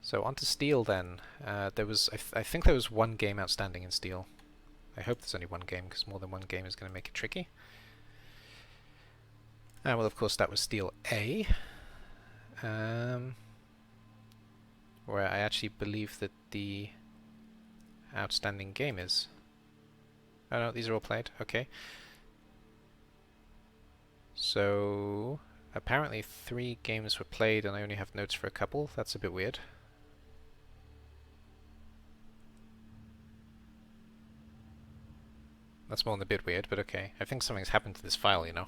So on to Steel then. There was, I think there was one game outstanding in Steel. I hope there's only one game, because more than one game is going to make it tricky. Well, of course, that was Steel A. Where I actually believe that the outstanding game is. Oh no, these are all played. Okay. So apparently 3 games were played and I only have notes for a couple. That's a bit weird. That's more than a bit weird, but okay. I think something's happened to this file, you know,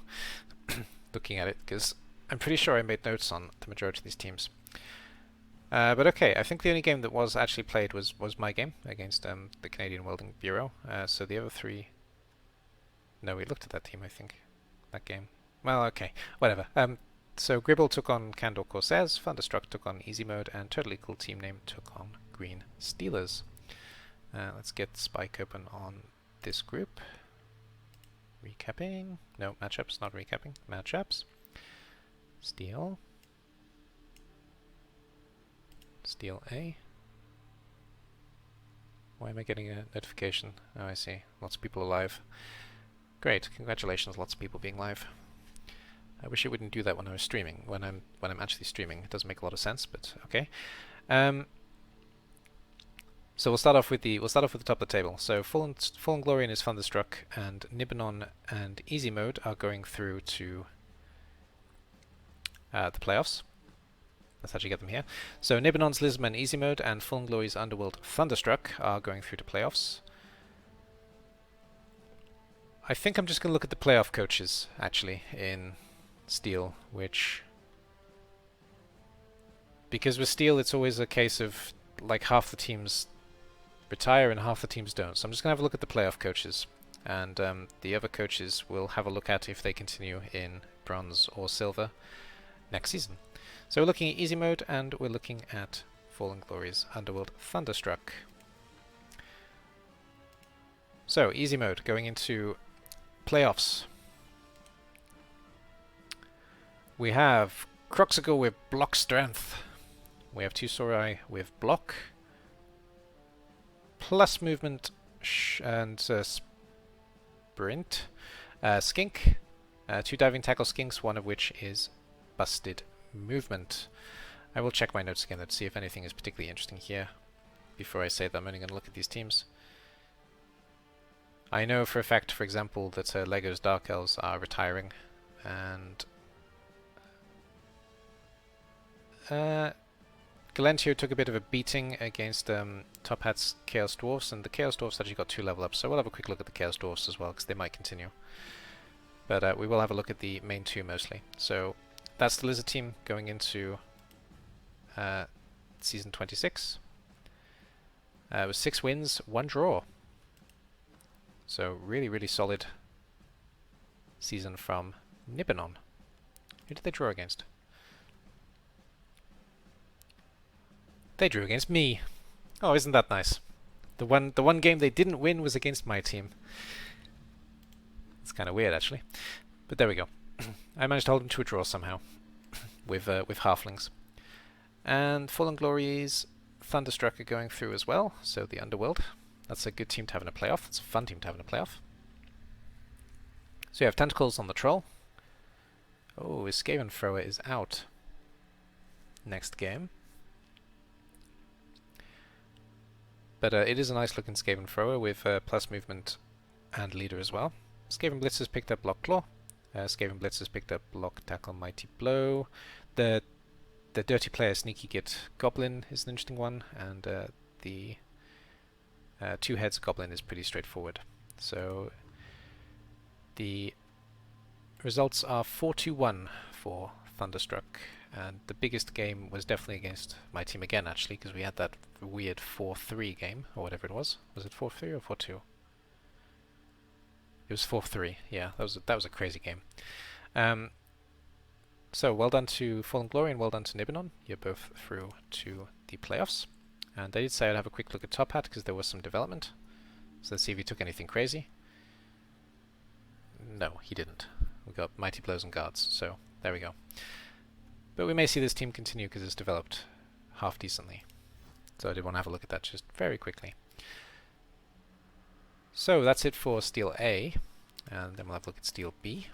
looking at it, because I'm pretty sure I made notes on the majority of these teams. But okay, I think the only game that was actually played was my game against the Canadian Welding Bureau. So the other 3... No, we looked at that team, I think. That game. Well, okay, whatever. So Gribble took on Candor Corsairs, Thunderstruck took on Easy Mode, and Totally Cool Team Name took on Green Steelers. Let's get Spike open on this group. Recapping. No, matchups, not recapping. Matchups. Steel. Steel A. Why am I getting a notification? Oh, I see. Lots of people are live. Great, congratulations, lots of people being live. I wish it wouldn't do that when I was streaming. When I'm actually streaming, it doesn't make a lot of sense, but okay. So we'll start off with the top of the table. So Fallen Glory and his Thunderstruck and Nibanon and Easy Mode are going through to the playoffs. Let's actually get them here. So Nibanon's Lizman Easy Mode and Fallen Glory's Underworld Thunderstruck are going through to playoffs. I think I'm just going to look at the playoff coaches, actually, in Steel, which... Because with Steel, it's always a case of, like, half the teams retire and half the teams don't. So I'm just going to have a look at the playoff coaches. And the other coaches will have a look at if they continue in Bronze or Silver next season. So we're looking at Easy Mode, and we're looking at Fallen Glory's Underworld Thunderstruck. So, Easy Mode, going into playoffs. We have Croxicle with Block Strength. We have Tusorai with Block. Plus Movement and Sprint. Skink. 2 Diving Tackle Skinks, one of which is Busted Movement. I will check my notes again to see if anything is particularly interesting here before I say that I'm only going to look at these teams. I know for a fact, for example, that Lego's Dark Elves are retiring, and Galentio took a bit of a beating against Top Hat's Chaos Dwarfs, and the Chaos Dwarfs actually got 2 level ups, so we'll have a quick look at the Chaos Dwarfs as well, because they might continue. But we will have a look at the main 2 mostly. So that's the Lizard team going into Season 26. It was 6 wins, 1 draw. So really, really solid season from Nibanon. Who did they draw against? They drew against me. Oh, isn't that nice? The one game they didn't win was against my team. It's kind of weird, actually. But there we go. I managed to hold them to a draw somehow with halflings. And Fallen Glory's Thunderstruck are going through as well. So the Underworld. That's a good team to have in a playoff. It's a fun team to have in a playoff. So you have Tentacles on the Troll. Oh, his Skaven Thrower is out. Next game. But it is a nice looking Skaven Thrower with plus movement and leader as well. Skaven Blitz has picked up Block Claw. Skaven Blitz has picked up Block Tackle Mighty Blow. The Dirty Player Sneaky Git Goblin is an interesting one, and the 2 heads Goblin is pretty straightforward. So the results are 4-1 for Thunderstruck, and the biggest game was definitely against my team again, actually, because we had that weird 4-3 game, or whatever it was. Was it 4-3 or 4-2? It was 4-3, yeah, that was a crazy game. So well done to Fallen Glory and well done to Nibanon. You're both through to the playoffs. And I did say I'd have a quick look at Top Hat because there was some development. So let's see if he took anything crazy. No, he didn't. We got Mighty Blows and Guards, so there we go. But we may see this team continue because it's developed half decently. So I did want to have a look at that just very quickly. So that's it for Steel A, and then we'll have a look at Steel B.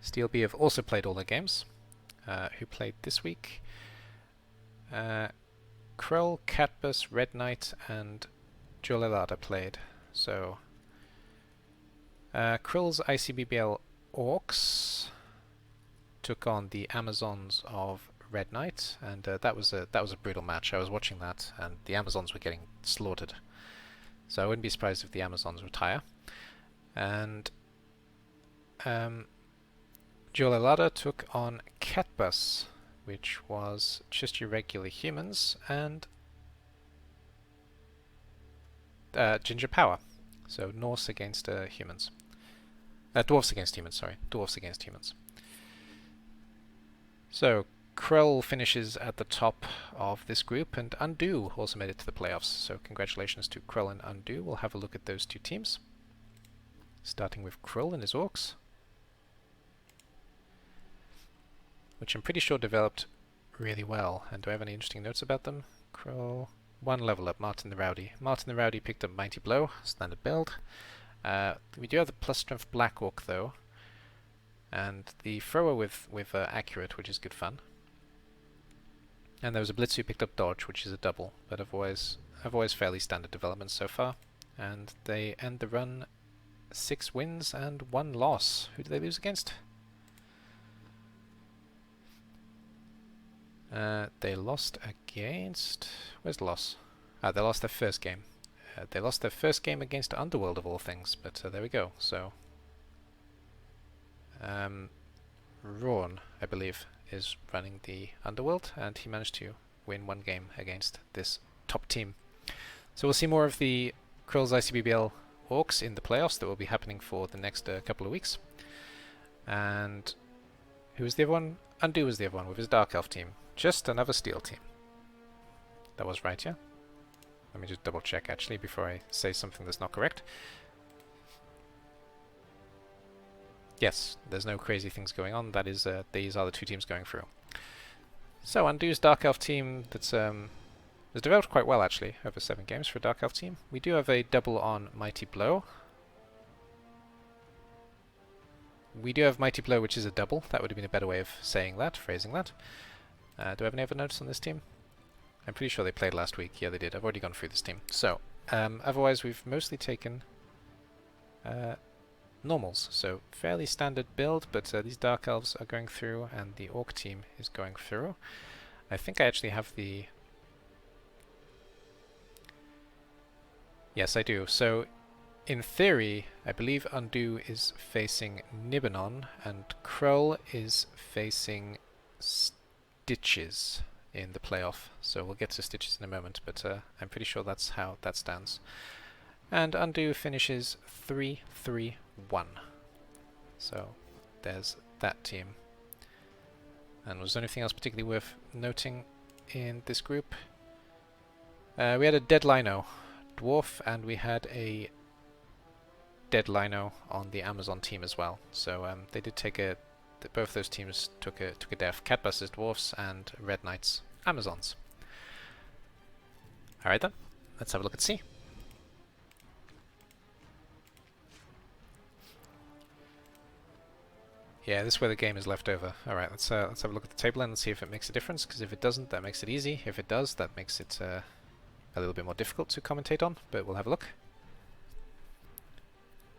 Steel B have also played all their games. Who played this week? Krell, Catbus, Red Knight, and Jolelada played. So Krill's ICBBL Orcs took on the Amazons of Red Knight, and that was a brutal match. I was watching that, and the Amazons were getting slaughtered. So I wouldn't be surprised if the Amazons retire. And Jolelada took on Catbus, which was just your regular humans, and Ginger Power. So Norse against humans. Dwarves against humans, sorry. Dwarves against humans. So Krell finishes at the top of this group, and Undo also made it to the playoffs. So congratulations to Krell and Undo. We'll have a look at those two teams. Starting with Krell and his Orcs, which I'm pretty sure developed really well. And do I have any interesting notes about them? Krell, 1 level up, Martin the Rowdy. Martin the Rowdy picked up Mighty Blow, standard build. We do have the plus strength Black Orc though, and the thrower with accurate, which is good fun. And there was a Blitz who picked up Dodge, which is a double, but otherwise fairly standard development so far. And they end the run 6 wins and 1 loss. Who did they lose against? They lost against... Where's the loss? They lost their first game. They lost their first game against Underworld of all things, but there we go. So, Rawn, I believe, is running the Underworld, and he managed to win 1 game against this top team. So we'll see more of the Krill's ICBBL Orcs in the playoffs that will be happening for the next couple of weeks. And who was the other one? Undo was the other one with his Dark Elf team. Just another Steel team. That was right, yeah? Let me just double check actually before I say something that's not correct. Yes, there's no crazy things going on. That is, these are the 2 teams going through. So Undo's Dark Elf team that's has developed quite well actually over 7 games for a Dark Elf team. We do have a double on Mighty Blow. We do have Mighty Blow, which is a double. That would have been a better way of saying that, phrasing that. Do I have any other notes on this team? I'm pretty sure they played last week. Yeah, they did. I've already gone through this team. So, otherwise we've mostly taken normals. So, fairly standard build, but these Dark Elves are going through, and the Orc team is going through. I think I actually have the... Yes, I do. So, in theory, I believe Undo is facing Nibanon, and Krell is facing Stitches in the playoff. So we'll get to Stitches in a moment, but I'm pretty sure that's how that stands. And Undo finishes 3-3-1. So there's that team. And was there anything else particularly worth noting in this group? We had a dead Lino Dwarf, and we had a dead Lino on the Amazon team as well. So they did take a... both those teams took a death. Catbusters Dwarfs and Red Knights Amazons. Alright then, let's have a look at C. Yeah, this is where the game is left over. Alright, let's have a look at the table and see if it makes a difference, because if it doesn't, that makes it easy. If it does, that makes it a little bit more difficult to commentate on, but we'll have a look.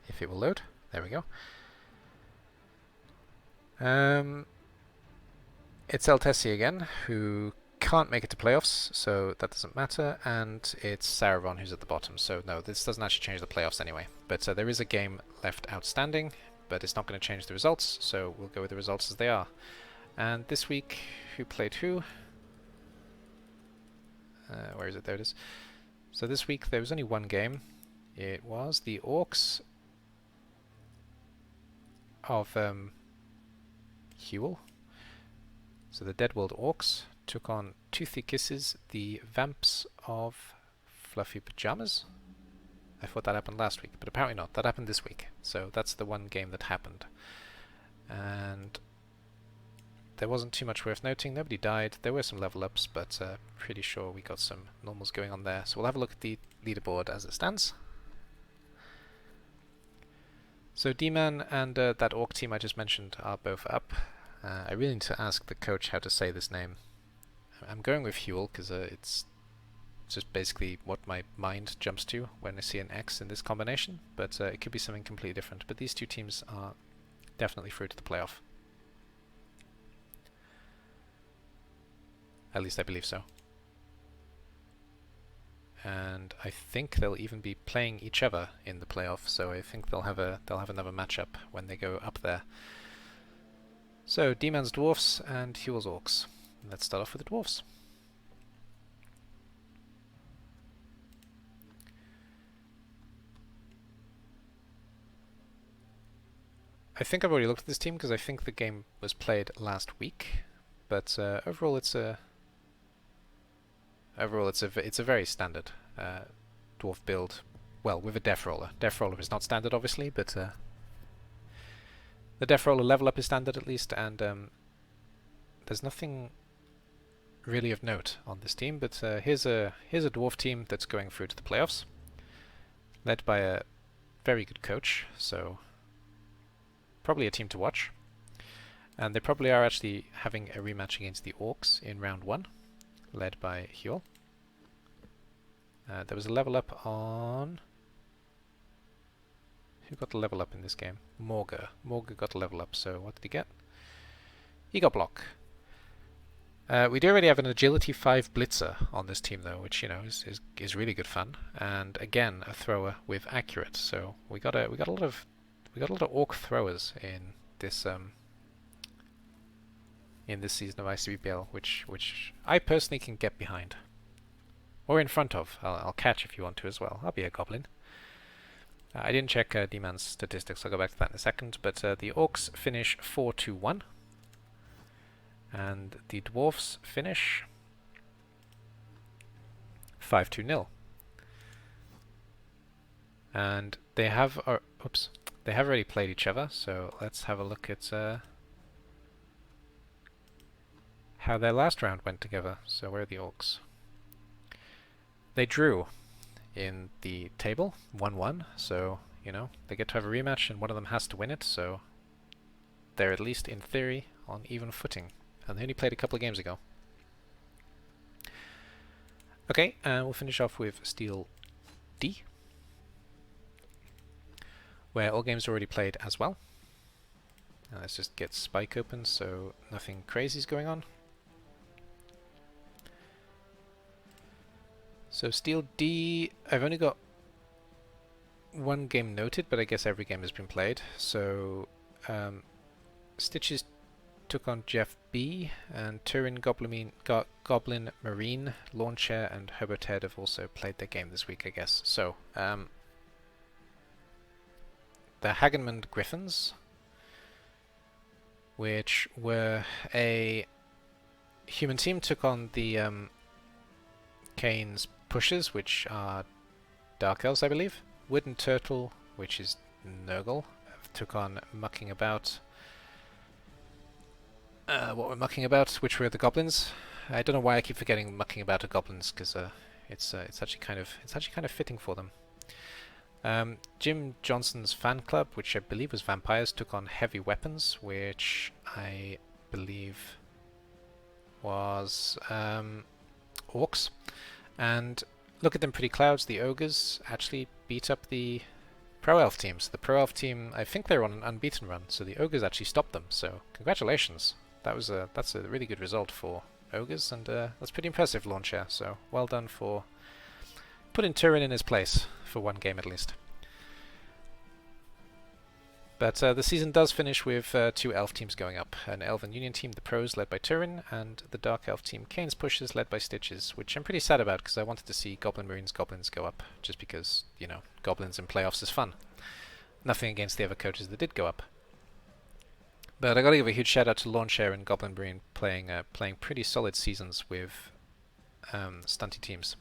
If it will load. There we go. It's El Tessie again, who can't make it to playoffs, so that doesn't matter, and it's Sararon who's at the bottom, so no, this doesn't actually change the playoffs anyway. But there is a game left outstanding, but it's not going to change the results, so we'll go with the results as they are. And this week, who played who? Where is it? There it is. So this week there was only 1 game. It was the Orcs of Huel. So the Dead World Orcs took on Toothy Kisses, the Vamps of Fluffy Pajamas. I thought that happened last week, but apparently not. That happened this week. So that's the 1 game that happened. And there wasn't too much worth noting. Nobody died. There were some level ups, but pretty sure we got some normals going on there. So we'll have a look at the leaderboard as it stands. So D-Man and that Orc team I just mentioned are both up. I really need to ask the coach how to say this name. I'm going with Huel because it's just basically what my mind jumps to when I see an X in this combination, but it could be something completely different. But these two teams are definitely through to the playoff. At least I believe so. And I think they'll even be playing each other in the playoff, so I think they'll have another matchup when they go up there. So D-Man's Dwarfs and Huel's Orcs. Let's start off with the Dwarfs. I think I've already looked at this team because I think the game was played last week, but overall it's a very standard dwarf build. Well, with a Death Roller. Death Roller is not standard, obviously, but the Death Roller level up is standard at least, and there's nothing really of note on this team. But here's a dwarf team that's going through to the playoffs, led by a very good coach. So probably a team to watch. And they probably are actually having a rematch against the Orcs in round 1, led by Huel. There was a level up on... Who got the level up in this game? Morga. Morga got a level up, so what did he get? He got block. We do already have an Agility 5 Blitzer on this team though, which, you know, is really good fun. And again, a thrower with accurate. So we got a lot of Orc throwers in this season of ICBBL, which I personally can get behind. Or in front of. I'll catch if you want to as well. I'll be a goblin. I didn't check D-Man's statistics, I'll go back to that in a second, but the Orcs finish 4-1, and the Dwarfs finish 5-0. And they have already played each other, so let's have a look at how their last round went together. So where are the Orcs? They drew in the table, 1-1, so, you know, they get to have a rematch and one of them has to win it, so they're at least in theory on even footing. And they only played a couple of games ago. Okay, we'll finish off with Steel D, where all games are already played as well. Now let's just get Spike open so nothing crazy is going on. So Steel D, I've only got one game noted, but I guess every game has been played. So Stitches took on Jeff B, and Turin, Goblin Marine, Lawnchair, and Hobo Ted have also played their game this week, I guess. So the Hagenmund Griffins, which were a human team, took on the Kane's Pushers, which are Dark Elves, I believe. Wooden Turtle, which is Nurgle, took on Mucking About. What we're mucking about, which were the goblins. I don't know why I keep forgetting Mucking About are goblins, because it's actually kind of fitting for them. Jim Johnson's fan club, which I believe was vampires, took on Heavy Weapons, which I believe was orcs. And look at them pretty clouds, the ogres actually beat up the Pro Elf teams. The Pro Elf team, I think they were on an unbeaten run, so the ogres actually stopped them, so congratulations. That's a really good result for ogres, and that's pretty impressive, Launcher, so well done for putting Turin in his place, for one game at least. But the season does finish with two elf teams going up. An Elven Union team, the Pros, led by Turin, and the Dark Elf team, Kane's Pushers, led by Stitches, which I'm pretty sad about because I wanted to see Goblin Marines Goblins go up, just because, you know, Goblins in playoffs is fun. Nothing against the other coaches that did go up. But I gotta give a huge shout out to Lawnchair and Goblin Marine playing pretty solid seasons with stunty teams.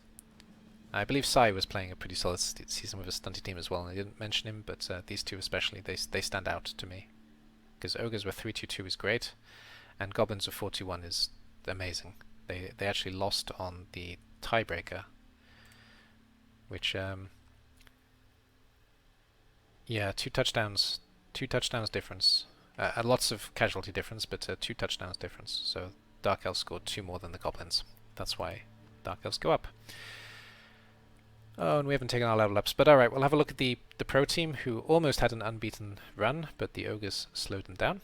I believe Sai was playing a pretty solid season with a stunty team as well, and I didn't mention him, but these two especially, they stand out to me. Because Ogres were 3-2-2 is great, and goblins of 41 is amazing. They actually lost on the tiebreaker, which yeah, two touchdowns difference. Lots of casualty difference, but 2 touchdowns difference. So Dark Elves scored 2 more than the goblins. That's why Dark Elves go up. Oh, and we haven't taken our level ups, but alright, we'll have a look at the pro team, who almost had an unbeaten run, but the ogres slowed them down.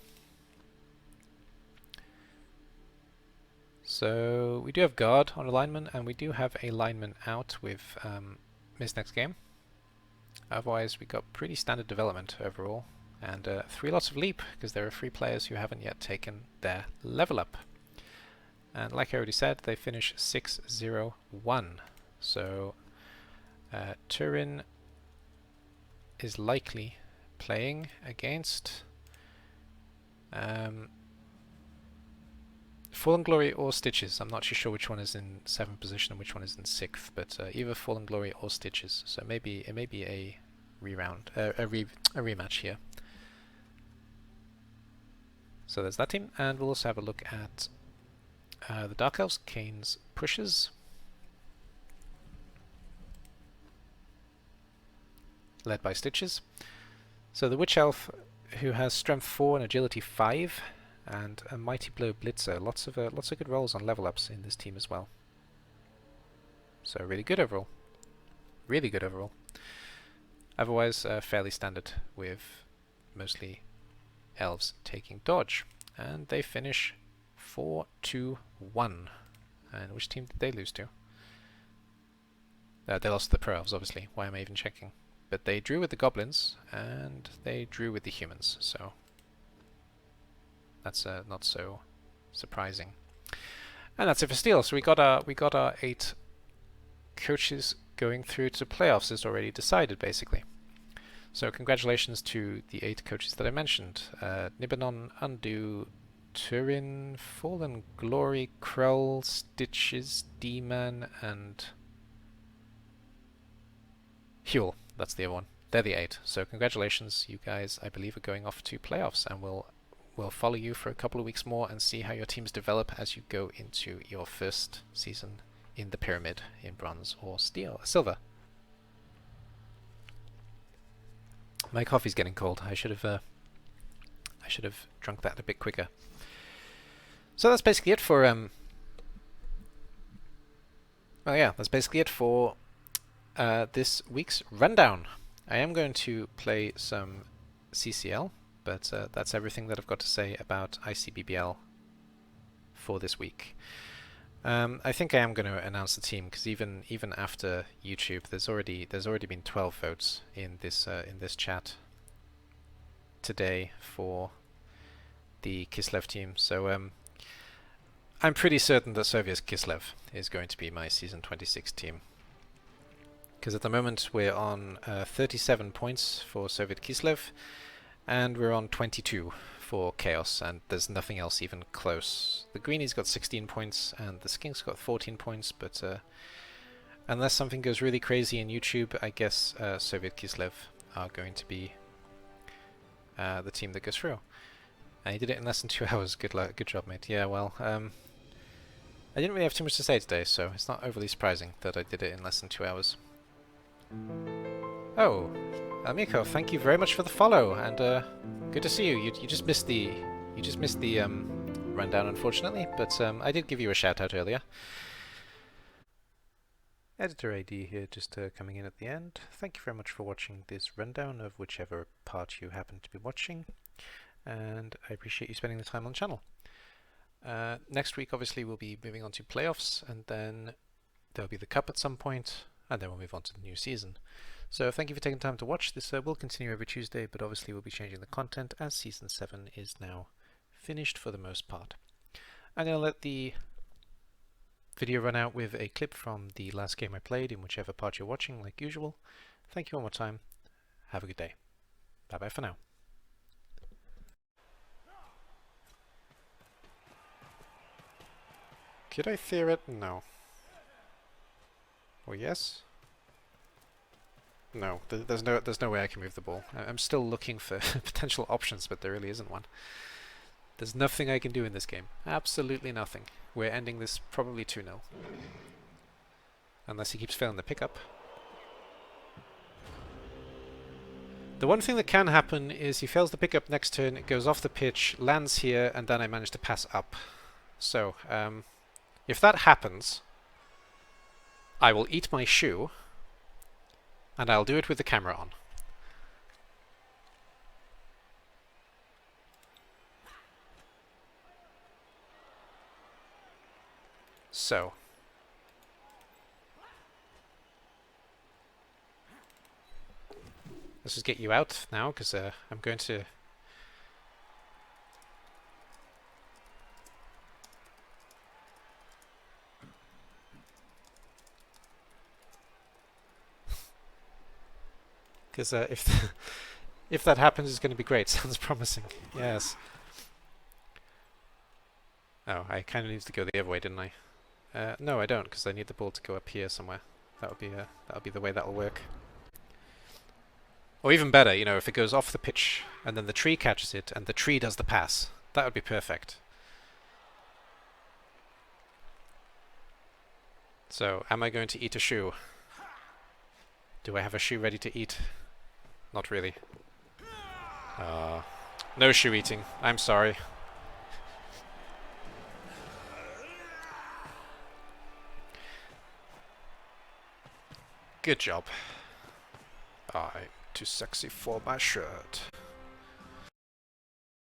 So we do have guard on a lineman, and we do have a lineman out with miss next game. Otherwise, we got pretty standard development overall, and 3 lots of leap, because there are 3 players who haven't yet taken their level up. And like I already said, they finish 6-0-1. So Turin is likely playing against Fallen Glory or Stitches. I'm not too sure which one is in 7th position and which one is in 6th, but either Fallen Glory or Stitches. So maybe it may be a rematch here. So there's that team, and we'll also have a look at the Dark Elves, Kane's Pushes. Led by Stitches. So the Witch Elf, who has Strength 4 and Agility 5, and a Mighty Blow Blitzer. Lots of good rolls on level ups in this team as well. So really good overall. Really good overall. Otherwise, fairly standard, with mostly elves taking dodge. And they finish 4-2-1. And which team did they lose to? They lost to the pro elves, obviously. Why am I even checking? But they drew with the goblins, and they drew with the humans, so that's not so surprising. And that's it for Steel. So we got our 8 coaches going through to playoffs is already decided, basically. So congratulations to the 8 coaches that I mentioned: Nibanon, Undo, Turin, Fallen Glory, Krull, Stitches, D-Man, and Huel. That's the other one. They're the 8. So congratulations, you guys. I believe are going off to playoffs, and we'll follow you for a couple of weeks more and see how your teams develop as you go into your first season in the pyramid in bronze or silver. My coffee's getting cold. I should have drunk that a bit quicker. So that's basically it for well, yeah, that's basically it for this week's rundown. I am going to play some CCL, but that's everything that I've got to say about ICBBL for this week. I think I am going to announce the team, because even after YouTube, there's already been 12 votes in this chat today for the Kislev team. So I'm pretty certain that Soviet Kislev is going to be my season 26 team. Because at the moment we're on 37 points for Soviet Kislev, and we're on 22 for Chaos, and there's nothing else even close. The Greenies got 16 points, and the Skinks got 14 points, but unless something goes really crazy in YouTube, I guess Soviet Kislev are going to be the team that goes through. And he did it in less than 2 hours. Good luck, good job, mate. Yeah, well, I didn't really have too much to say today, so it's not overly surprising that I did it in less than 2 hours. Oh, Miko, thank you very much for the follow, and good to see you. You just missed the rundown, unfortunately, but I did give you a shout out earlier. Editor AD here, just coming in at the end. Thank you very much for watching this rundown of whichever part you happen to be watching, and I appreciate you spending the time on the channel. Next week, obviously, we'll be moving on to playoffs, and then there'll be the cup at some point, and then we'll move on to the new season. So thank you for taking time to watch. This will continue every Tuesday, but obviously we'll be changing the content as Season 7 is now finished for the most part. I'm going to let the video run out with a clip from the last game I played in whichever part you're watching, like usual. Thank you one more time. Have a good day. Bye bye for now. Could I fear it? No. Or yes? No, there's no way I can move the ball. I'm still looking for potential options, but there really isn't one. There's nothing I can do in this game. Absolutely nothing. We're ending this probably 2-0. Unless he keeps failing the pickup. The one thing that can happen is he fails the pickup next turn, it goes off the pitch, lands here, and then I manage to pass up. So, if that happens, I will eat my shoe, and I'll do it with the camera on. So. Let's just get you out now, because I'm going to... Because if that happens, it's going to be great. Sounds promising. Yes. Oh, I kind of need to go the other way, didn't I? No, I don't, because I need the ball to go up here somewhere. That'll be the way that'll work. Or even better, you know, if it goes off the pitch and then the tree catches it and the tree does the pass. That would be perfect. So, am I going to eat a shoe? Do I have a shoe ready to eat? Not really. No shoe eating. I'm sorry. Good job. I'm too sexy for my shirt.